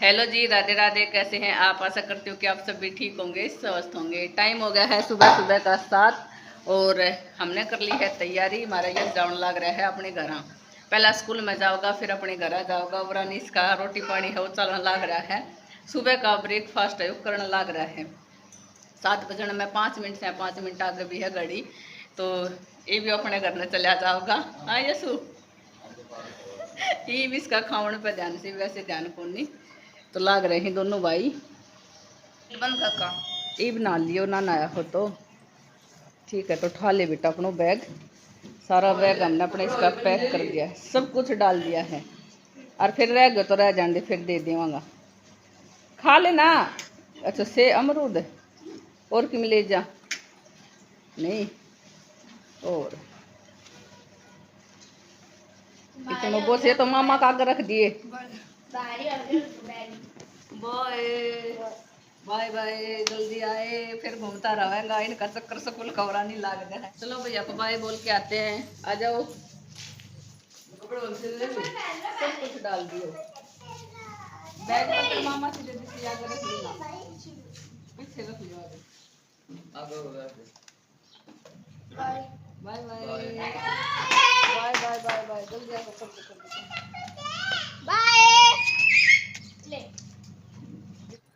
Hello जी, राधे राधे। कैसे हैं आप? आशा करती हूँ कि आप सभी ठीक होंगे, स्वस्थ होंगे। टाइम हो गया है सुबह सुबह का 7 और हमने कर ली है तैयारी। हमारा यह जान लग रहा है अपने घर। पहला स्कूल में जाओगा, फिर अपने घर जाओगा। वरानीस का रोटी पानी है वो चलने लग रहा है। सुबह का ब्रेकफास्ट है वो करने लग रहा है। 7 बजने में 5 मिनट से 5 मिनट आगे भी है घड़ी, तो ये भी अपने घर में चला जाओगा। हाँ यसु, ये भी इसका खावन पे ध्यान से, वैसे ध्यान कौन नहीं। तो लाग रहे हैं दोनों भाई। बंद काका ये बना लियो ना नया हो तो ठीक है। तो उठा ले बेटा अपना बैग। सारा बैग हमने अपने इसका पैक कर दिया है, सब कुछ डाल दिया है। और फिर रह गए तो रह जाएंगे, फिर दे देवांगा। खा लेना। अच्छा से अमरूद और कि ले जा नहीं और इतने बोस ये तो मामा का आगे रख दिए। बाय बाय, जल्दी आए, फिर घूमता रहेगा। इनका चक्कर से कुल खबरा नहीं लाग गया है। चलो भैया को बाय बोल के आते हैं। आ जाओ। सब कुछ डाल दियो बैग में। फिर मामा से दे दी आगे रख लेना, पीछे रख लियो आगे। Bye bye bye bye bye bye, जल्दी आओ। सब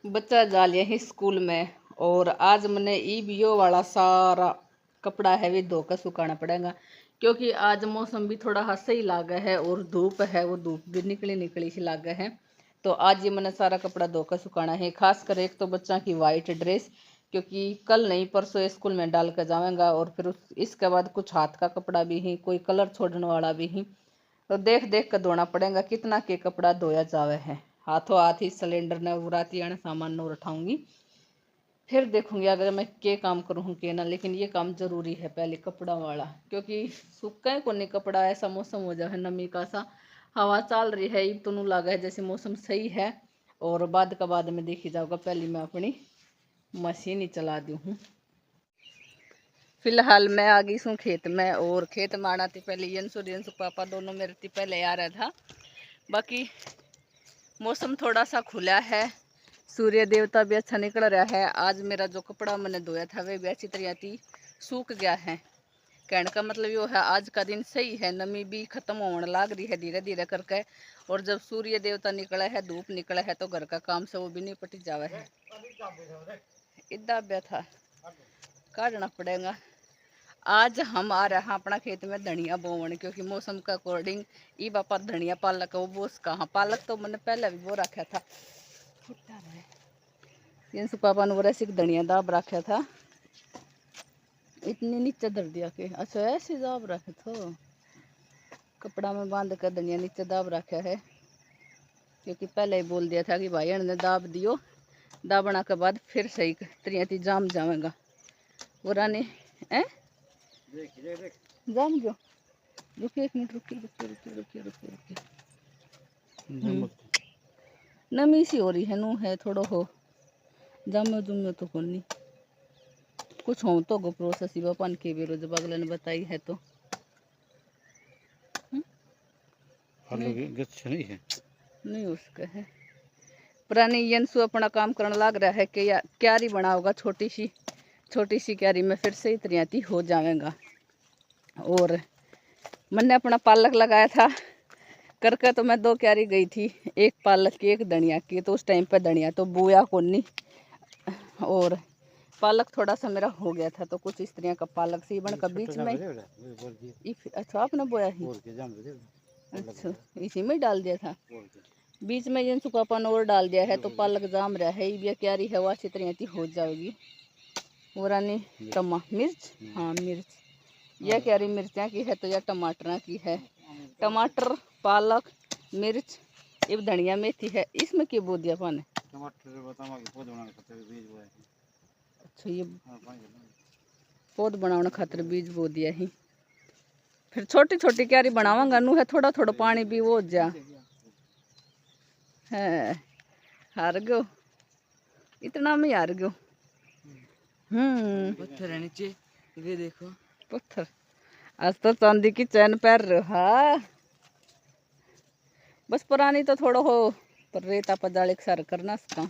बच्चा जा लिया है स्कूल में। और आज मैंने ईबीओ वाला सारा कपड़ा है भी धोकर सुखाना पड़ेगा, क्योंकि आज मौसम भी थोड़ा सा सही लागा है और धूप है वो धूप भी निकली निकली सी लागा है। तो आज ये मैंने सारा कपड़ा धोकर सुखाना है। खासकर एक तो बच्चा की वाइट ड्रेस, क्योंकि कल नहीं परसों स्कूल में डाल कर जाऊँगा। और फिर इसके बाद कुछ हाथ का कपड़ा भी ही, कोई कलर छोड़ने वाला भी ही। तो देख देख कर धोना पड़ेगा कितना के कपड़ा धोया जावे है। हाथों हाथ ही सिलेंडर ने उराती आने सामान न उठाऊंगी, फिर देखूंगी अगर मैं के काम करूँ के ना। लेकिन ये काम जरूरी है पहले कपड़ा वाला, क्योंकि सूखा को नहीं कपड़ा। ऐसा मौसम हो जाए नमी का सा, हवा चल रही है, तो नू लगा है जैसे मौसम सही है। और बाद का बाद में देखी जाऊंगा। पहले मैं अपनी मशीन ही चला दी हूँ। फिलहाल मैं आ गई हूँ खेत में। और खेत में आना थी पहले इंश्योरेंस पापा दोनों मेरे थी पहले आ रहा था। बाकी मौसम थोड़ा सा खुला है, सूर्य देवता भी अच्छा निकल रहा है। आज मेरा जो कपड़ा मैंने धोया था वह भी अच्छी तरह थी सूख गया है। कहने का मतलब यो है आज का दिन सही है, नमी भी खत्म होने लग रही है धीरे धीरे करके। और जब सूर्य देवता निकला है, धूप निकला है, तो घर का काम से वो भी नहीं पटी जावा है। इतना ब्या था काटना पड़ेगा। आज हम आ रहे हैं अपना खेत में धनिया बोवन, क्योंकि मौसम के अकॉर्डिंग ई बापा धनिया पालक वो बोस कहाँ। पालक तो मैंने पहले भी बो रखा था, यंसु पापा ने बोरा सिर्फ धनिया दाब रखा था। इतनी नीचे धर दिया के अच्छा ऐसे दाब रखे तो कपड़ा में बांध कर धनिया नीचे दाब रखा है, क्योंकि पहले ही बोल दिया था कि भाई ने दाब दियो, दाबना के बाद फिर सही तरियाती जाम जाएगा। बोरा ने जाम जो रुकिए 1 मिनट, रुकिए रुकिए रुकिए रुकिए रुकिए रुकिए। नमी सी हो रही है नू है थोड़ा हो जामे जुमे तो कौन नहीं कुछ हो तो गो प्रोसेस ही पान के बेरोज बगल ने बताई है तो नहीं है नहीं उसका है। पुरानी यंसु अपना काम करने लग रहा है कि क्यारी बनाओगा छोटी सी क्यारी में फिर से इतनी हो जाएगा। और मैंने अपना पालक लगाया था करके, तो मैं 2 क्यारी गई थी, एक पालक की एक धनिया की। तो उस टाइम पे धनिया तो बोया कौन नहीं और पालक थोड़ा सा मेरा हो गया था। तो कुछ इस तरह का पालक सी बन का बीच में। अच्छा आपने बोया ही? अच्छा इसी में डाल दिया था बीच में। यंसु पापा ने और डाल दिया है तो पालक जाम रहा है। ये क्यारी है वो अच्छी तरह हो जाएगी। और टमा मिर्च, हाँ मिर्च, यह क्यारी मिर्चा की है तो यह टमाटर की है। टमाटर पालक मिर्च ये धनिया मेथी है। इसमें क्यों बो दिया पाने? अच्छा ये पौध बनाने खातिर बीज बो दिया ही। फिर छोटी छोटी क्यारी बनावांगा नू है, थोड़ा थोड़ा पानी भी वो जा है। हार गयो इतना में हार गयो। पत्थर है नीचे, ये देखो पत्थर। आज तो चांदी की चैन पैर रहा। बस पुरानी तो थोड़ा हो पर रेता पदाले सार करना इसका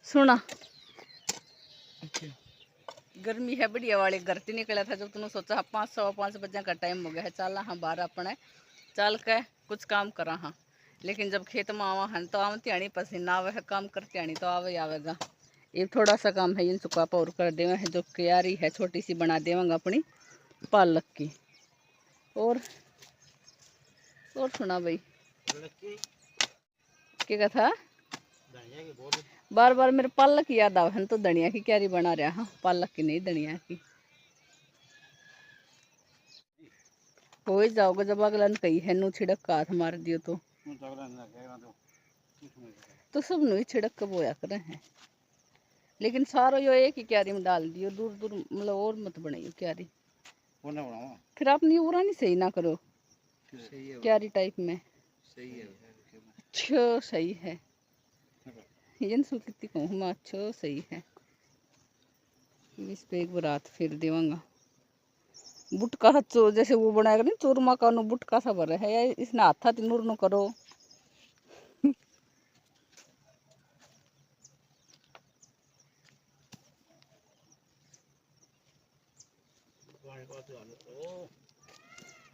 सुना। गर्मी है बढ़िया वाले घर से निकला था जब तुमने सोचा 5 सवा 5 बजे का टाइम हो गया है, चल हाँ बाहर अपने चल के कुछ काम करा हाँ। लेकिन जब खेत में आवा हन तो आम त्याणी पसीना आवे है, काम कर त्याणी तो आवे आवेगा। ये थोड़ा सा काम है इन सुखापा और कर देवे है, जो क्यारी है छोटी सी बना देवांगा अपनी पालक की। और सुना भाई क्या था, बार बार मेरे पालक की याद आवे तो धनिया की क्यारी बना रहा हाँ, पालक की नहीं धनिया की। हो ही जाओगे जब अगला ने कही है नू छिड़क का हाथ मार दियो तो सब नु ही छिड़क के बोया करे हैं। लेकिन सारो यो एक ही क्यारी में डाल दियो, दूर दूर मतलब और मत बनाइयो क्यारी, फिर आपने उरानी सही ना करो क्यारी टाइप में। अच्छा सही है कितनी कहूँ मैं, अच्छा सही है। इस पे एक बारात फिर देवांगा बुटका चो जैसे वो बनाएगा नहीं चूरमा का नु बुटका सा भर है, इसने हाथा तिनूर नु करो।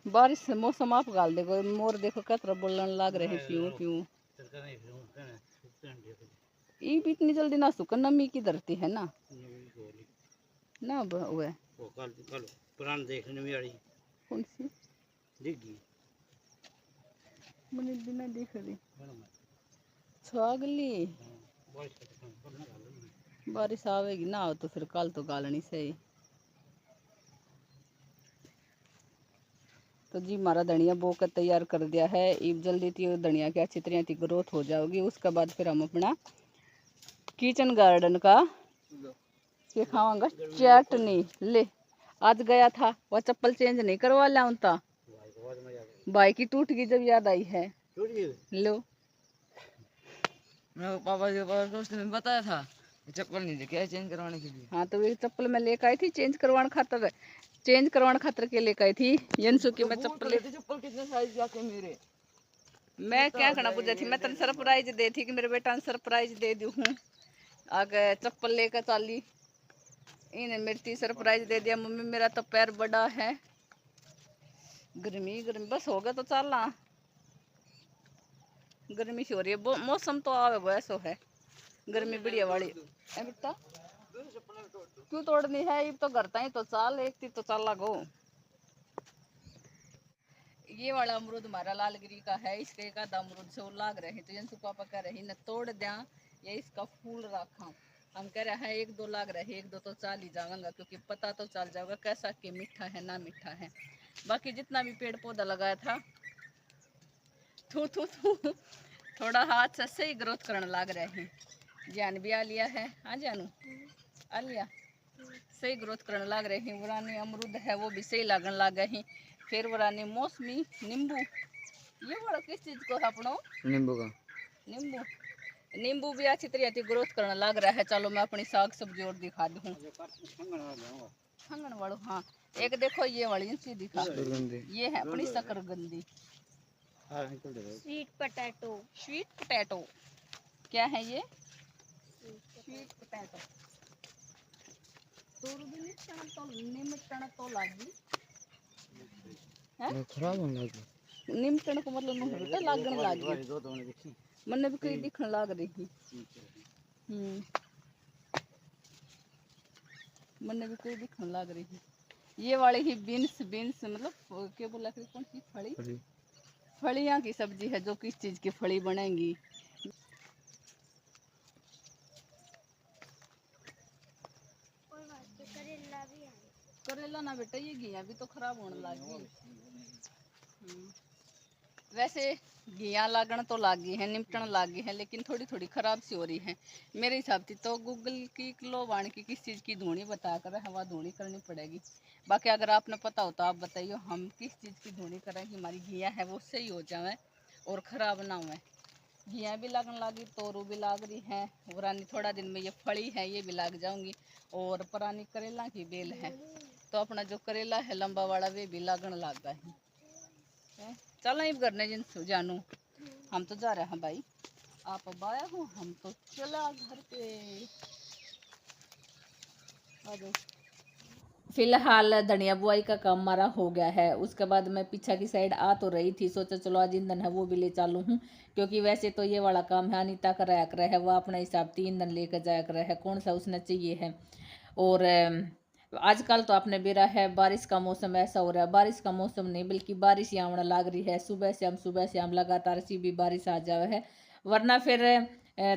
बारिश से मौसम आप गाल देखो, मोर देखो कतरा बोलने लाग रहे हैं प्यूं प्यूं। ये भी इतनी जल्दी ना सुखा, नमी की धरती है ना ना वो है। पुरान देखने में आई कौन सी दिखी मैंने बिना देख रही छागली बारिश आवेगी ना हो तो फिर कल तो गालनी सही। तो जी हमारा धनिया बो कर तैयार कर दिया है, अब जल्दी थी धनिया की अच्छी तरह की ग्रोथ हो जाएगी। उसके बाद फिर हम अपना किचन गार्डन का ये खावांगा चटनी। ले आज गया था वह चप्पल चेंज नहीं करवा लिया था, बाइक की टूट गई जब याद आई है। लो पापा के पास ने बताया था चप्पल नहीं लेके आए चेंज करवाने के लिए। हाँ तो वे चप्पल मैं लेकर आई थी चेंज करवाने खातर के लेकर आई थी यंसु की। मैं चप्पल कितने साइज जाके मेरे मैं क्या करना पूछा थी, मैं तेन सरप्राइज दे थी कि मेरे बेटा ने सरप्राइज दे दी हूँ। आगे चप्पल लेकर चाली इन्हें मेरी सरप्राइज दे दिया। मम्मी मेरा तो पैर बड़ा है, गर्मी गर्मी बस होगा तो चलना, गर्मी से हो रही है। मौसम तो आवे वो ऐसा है, गर्मी बढ़िया वाली है। बेटा क्यों तोड़नी है, ये तो करता ही तो चाल एक थी तो चाल लागो। ये वाला अमरूद हमारा लालगिरी का है, इसके एक आधा अमरूद से वो लाग रहे तो यंसु पापा कह रहे न तोड़ दिया ये इसका फूल रखा। हम कह रहे हैं 1-2 लाग रहे, 1-2 तो चाल ही जाऊंगा क्योंकि पता तो चल जाएगा कैसा कि मीठा है ना मीठा है। बाकी जितना भी पेड़ पौधा लगाया था थू थू थू थोड़ा हाथ से सही ग्रोथ करने लग रहे हैं। जान भी आ लिया है, हाँ जानू आ लिया, सही ग्रोथ करने लग रहे हैं। वरानी अमरूद है वो भी सही लगन लग गए हैं। फिर वरानी मौसमी नींबू, ये बड़ा किस चीज को है अपनो नींबू का नींबू भी अच्छी तरह से ग्रोथ करने लग रहा है। चलो मैं अपनी साग सब्जी और दिखा दूँ खंगन वालों। हाँ एक देखो ये वाली सी दिखा, ये है अपनी शकरगंदी स्वीट पोटैटो। क्या है ये स्वीट पोटैटो। तो निमटन तो लागी है, खराब होने लगी निमटन को मतलब बेटा लागन लागी मन्ने भी कई दिखने लाग रही। मन्ने भी कोई दिखने लग रही। ये वाली ही बीन्स मतलब क्या बोला कि कौन सी फलियां की सब्जी है, जो किस चीज की फली बनेगी। करेला ना बेटा ये घिया भी तो खराब होने लगी। वैसे घिया लागण तो लागी है, निपटन लागी है, लेकिन थोड़ी थोड़ी खराब सी हो रही है मेरे हिसाब से। तो गूगल की किलो वाण की किस चीज़ की धूनी बता कर हवा धूनी करनी पड़ेगी। बाकी अगर आपने पता हो तो आप बताइए हम किस चीज़ की धूनी करें कि हमारी घिया है वो सही हो जाए और ख़राब ना हुए। घिया भी लगने लगी, तोरू भी लाग रही है, वरानी थोड़ा दिन में ये फली है ये भी लग जाऊंगी। और पुरानी करेला की बेल है, तो अपना जो करेला है लंबा वाला वे भी लगन लग गया है। चल नहीं करने जिन जानू हम तो जा रहे हैं भाई, आप अब आया हो, हम तो चला घर पे। आ जाओ। फिलहाल धनिया बुआई का काम हमारा हो गया है। उसके बाद मैं पीछा की साइड आ तो रही थी, सोचा चलो आज ईंधन है वो भी ले चालू हूँ, क्योंकि वैसे तो ये वाला काम है अनीता कराया कर है, वह अपने हिसाब से ईंधन लेकर जाया कर है, कौन सा उसने चाहिए है। और आजकल तो आपने बेरा है बारिश का मौसम ऐसा हो रहा है, बारिश का मौसम नहीं बल्कि बारिश ही आने लग रही है, सुबह से हम लगातार सी भी बारिश आ जावे है, वरना फिर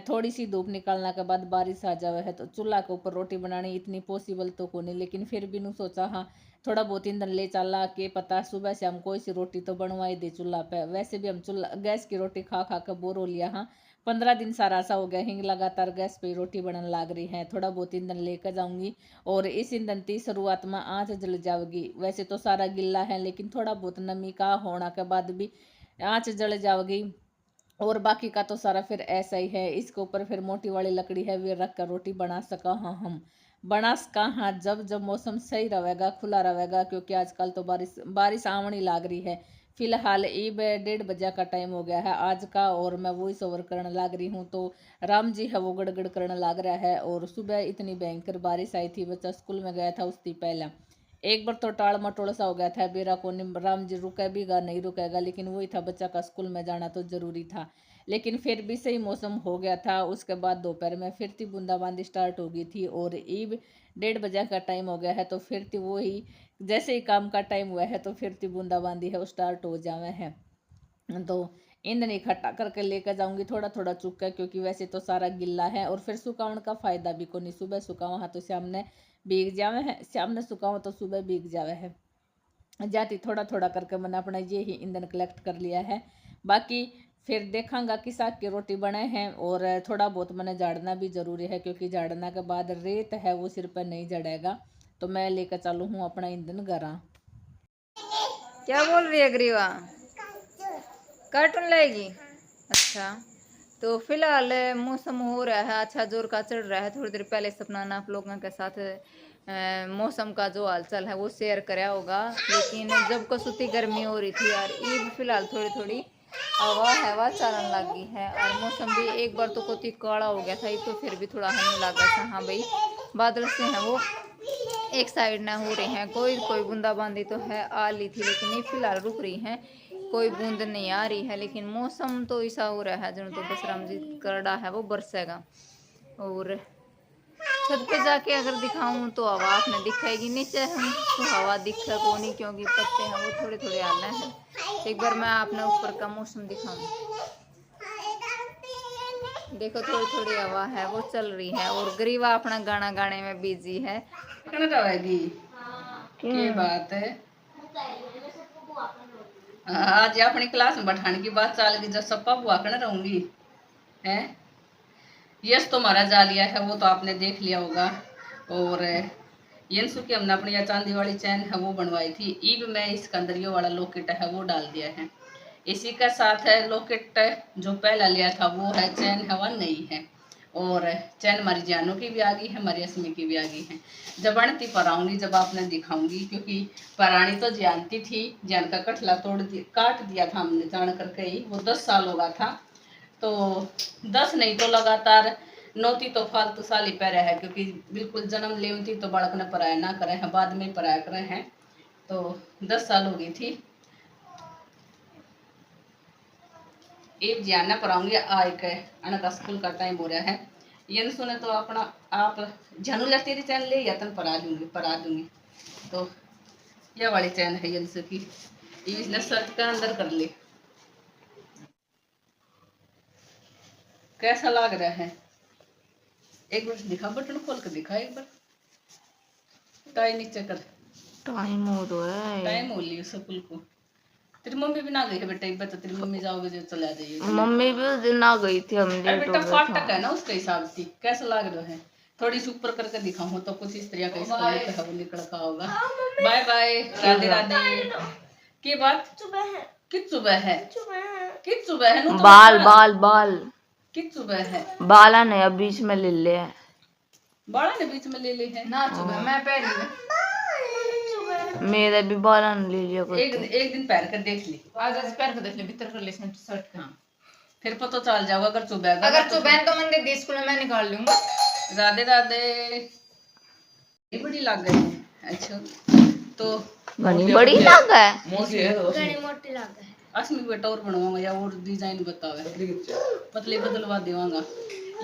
थोड़ी सी धूप निकलने के बाद बारिश आ जावे है तो चूल्हा के ऊपर रोटी बनानी इतनी पॉसिबल तो को नहीं, लेकिन फिर भी नू सोचा हाँ थोड़ा बहुत ईंधन ले चला के पता सुबह से हम कोई सी रोटी तो बनवाई दे चूल्हा पे। वैसे भी हम चूल्हा गैस की रोटी खा खा कर बोर हो लिया, हाँ 15 दिन सारा सा हो गया हिंग लगातार गैस पे रोटी बनने लग रही है। थोड़ा बहुत ईंधन लेकर जाऊंगी और इस ईंधन की शुरुआत में आँच जल जाएगी, वैसे तो सारा गिल्ला है लेकिन थोड़ा बहुत नमी का होने के बाद भी आँच जल जाएगी, और बाकी का तो सारा फिर ऐसा ही है। इसके ऊपर फिर मोटी वाली लकड़ी है वे रख कर रोटी बना सका, हाँ हम बना सका हाँ जब जब मौसम सही रहेगा खुला रहेगा, क्योंकि आजकल तो बारिश आने लग रही है। फिलहाल ये 1:30 बजे का टाइम हो गया है आज का, और मैं वॉइस ओवर करने लग रही हूँ तो राम जी है वो गड़गड़ करने लग रहा है। और सुबह इतनी भयंकर बारिश आई थी, बच्चा स्कूल में गया था उससे पहले एक बार तो टाल मटोल सा हो गया था, बेरा को राम जी रुकेगा नहीं रुकेगा, लेकिन वही था बच्चा का स्कूल में जाना तो जरूरी था, लेकिन फिर भी सही मौसम हो गया था। उसके बाद दोपहर में फिर थी बूंदाबांदी स्टार्ट हो गई थी, और ईब 1:30 बजे का टाइम हो गया है तो फिर थी वही जैसे ही काम का टाइम हुआ है तो फिर थी बूंदाबांदी है वो स्टार्ट हो जावे है। तो ईंधन इकट्ठा करके लेकर जाऊंगी थोड़ा थोड़ा चुक कर, क्योंकि वैसे तो सारा गिल्ला है और फिर सुखावन का फायदा भी को नहीं, सुबह सुखावा हाँ तो शाम ने भीग जावे है, शाम ने सुखावा तो सुबह भीग जावे है। जाती थोड़ा थोड़ा करके मैंने अपना ये ही ईंधन कलेक्ट कर लिया है, बाकी फिर देखांगा कि साग की रोटी बनाए हैं। और थोड़ा बहुत मैंने झाड़ना भी जरूरी है, क्योंकि झाड़ना के बाद रेत है वो सिर पर नहीं जड़ेगा, तो मैं लेकर चालू हूँ अपना ईंधन घरा। क्या बोल रही है ग्रीवा? कार्टून लाएगी? अच्छा, तो फिलहाल मौसम हो रहा है अच्छा जोर का चढ़ रहा है। थोड़ी देर पहले सपना ने आप लोगों के साथ मौसम का जो हालचाल है वो शेयर कराया होगा, लेकिन जब कसुती गर्मी हो रही थी यार, ये फिलहाल थोड़ी थोड़ी हवा चलने लगी है, और मौसम भी एक बार तो कोती काला हो गया था, ये तो फिर भी थोड़ा हमें लगा था हाँ भाई बादल से हैं वो एक साइड ना हो रहे हैं, कोई बूंदाबांदी तो है आ ली थी, लेकिन ये फिलहाल रुक रही है, कोई बूंद नहीं आ रही है, लेकिन मौसम तो ऐसा हो रहा है जो तो बस राम जी करड़ा है वो बरसेगा। और छत पे जाके अगर दिखाऊं तो हवा आपने दिखाएगी, नीचे हम तो हवा दिखा को नहीं, क्योंकि पत्ते हैं वो थोड़े थोड़े आना है। एक बार मैं आपने ऊपर का मौसम दिखाऊं, देखो थोड़ी थोड़ी हवा है वो चल रही है, और गरीबा अपना गाना गाने में बिजी है। ये बात है आज अपनी क्लास में बैठाने की बात चल गई, जब सप्पा बुआ कर रहूंगी है। यस तो हमारा जा लिया है वो तो आपने देख लिया होगा, और यंसु की हमने अपनी चांदी वाली चैन है वो बनवाई थी, ईब में इसके अंदर ये वाला लॉकेट है वो डाल दिया है, इसी का साथ है लॉकेट जो पहला लिया था वो है, चैन है वह नहीं है, और चैन हमारी जानू की भी आ गई है हमारी असमी की भी आ गई है। जब अणती पर आऊंगी जब आपने दिखाऊंगी, क्योंकि परानी तो जानती थी, जान का कटला काट दिया था हमने जान करके ही, वो 10 साल होगा था, तो 10 नहीं तो लगातार 9 तो फालतू साल ही पहरे है, क्योंकि बिल्कुल जन्म लेवती तो बालक ने पराया ना करे हैं, बाद में पराया करे हैं, तो 10 साल हो गई थी। एक जानना पढ़ाऊंगी आए के अनका स्कूल का टाइम हो रहा है, ये सुने तो अपना आप जानू ला तेरी चैन ले या तन पढ़ा दूंगी। तो यह वाली चैन है यंसु की, इसने सर्च का अंदर कर ले, कैसा लग रहा है एक बार दिखा, बटन खोल कर दिखा एक बार, टाई नीचे कर, टाइम हो रहा है, टाइम हो लिया स्कूल को। तेरी मम्मी भी ना गई है बेटा, एक बार तो तेरी मम्मी जाओगे जो चला जाइए। मम्मी भी उस दिन ना गई थी, हम बेटा फाटक है ना उसके हिसाब से, कैसा लग रहा है थोड़ी सी ऊपर करके दिखाऊं तो कुछ इस तरह का इसका लुक है वो निकल का होगा। Bye bye, Radhe Radhe. की बात कित सुबह है, कित सुबह है, बाल बाल बाल कित सुबह है, बाला ने अब बीच में ले ले, बाड़ा ने बीच में ले ली है ना सुबह, मैं पहली मेरे भी बाल ले लिया एक दिन पहन कर देख ली। आज पहन कर देख ले भीतर कर ले इसमें शर्ट। हाँ फिर पता चल जाओगा अगर चुभेगा। अगर चुबैन तो मंदिर दी स्कूल में मैं निकाल लूंगा। राधे राधे। ये बड़ी लग गई है। अच्छा तो घनी बड़ी लग है। मोटी है तो असमी बेटा और बनवाऊंगा या और डिजाइन बतावे पतली बदलवा देवांगा।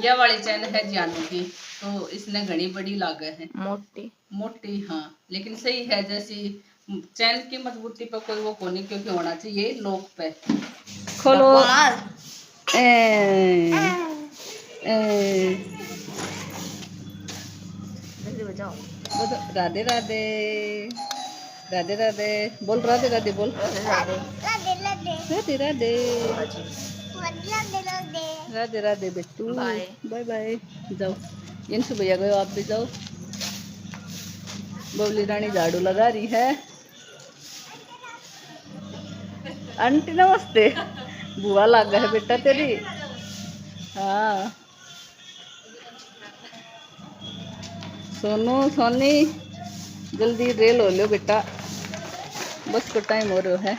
यह वाली चैन है जानू की तो इसने घनी बड़ी लाग है। मोटी मोटी हाँ लेकिन सही है। जैसी चैन की मजबूती पे कोई वो कोनी क्योंकि होना चाहिए लोक पे। खोलो राधे राधे राधे राधे बोल। राधे राधे बोल। राधे राधे राधे राधे बेटू। बाय बाय जाओ। यंशु भैया गए आप भी जाओ। बबली रानी झाड़ू लगा रही है। आंटी नमस्ते। बुआ लग है बेटा तेरी। हाँ सोनू सोनी जल्दी रेल हो लो बेटा बस को टाइम हो रहा है।